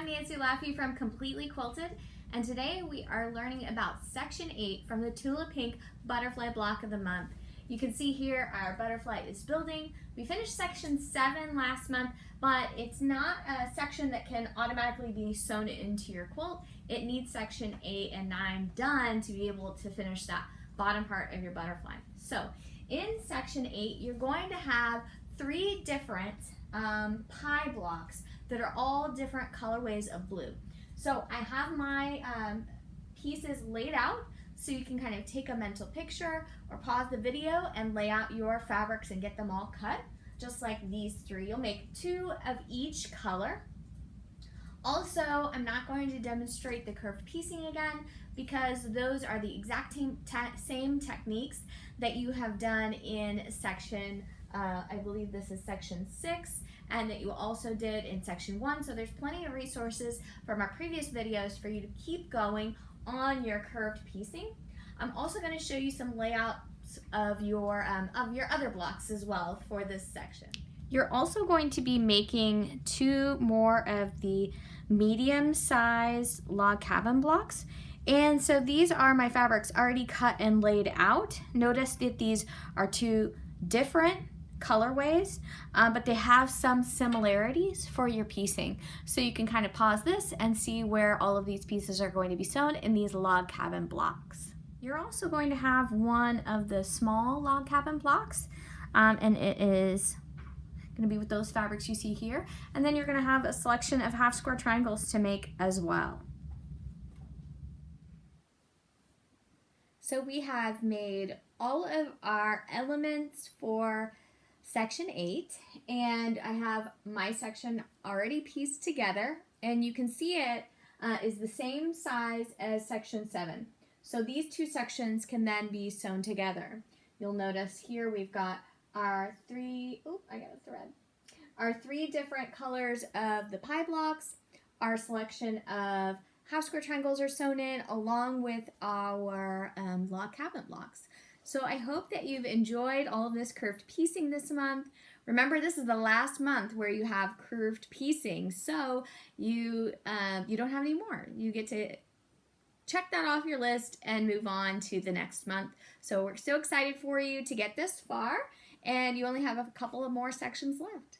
I'm Nancy Laffey from Completely Quilted, and today we are learning about Section 8 from the Tula Pink Butterfly Block of the Month. You can see here our butterfly is building. We finished Section 7 last month, but it's not a section that can automatically be sewn into your quilt. It needs Section 8 and 9 done to be able to finish that bottom part of your butterfly. So in Section 8, you're going to have 3 different pie blocks that are all different colorways of blue. So I have my pieces laid out so you can kind of take a mental picture or pause the video and lay out your fabrics and get them all cut, just like these 3. You'll make 2 of each color. Also, I'm not going to demonstrate the curved piecing again because those are the exact same techniques that you have done in section, I believe this is section 6, and that you also did in section 1. So there's plenty of resources from our previous videos for you to keep going on your curved piecing. I'm also going to show you some layouts of your other blocks as well for this section. You're also going to be making 2 more of the medium-sized log cabin blocks. And so these are my fabrics already cut and laid out. Notice that these are 2 different colorways, but they have some similarities for your piecing. So you can kind of pause this and see where all of these pieces are going to be sewn in these log cabin blocks. You're also going to have one of the small log cabin blocks, and it is going to be with those fabrics you see here. And then you're going to have a selection of half square triangles to make as well. So we have made all of our elements for section 8, and I have my section already pieced together, and you can see it is the same size as section 7. So these 2 sections can then be sewn together. You'll notice here we've got our 3, our 3 different colors of the pie blocks. Our selection of half square triangles are sewn in along with our log cabin blocks. So I hope that you've enjoyed all of this curved piecing this month. Remember, this is the last month where you have curved piecing, so you don't have any more. You get to check that off your list and move on to the next month. So we're so excited for you to get this far, and you only have a couple of more sections left.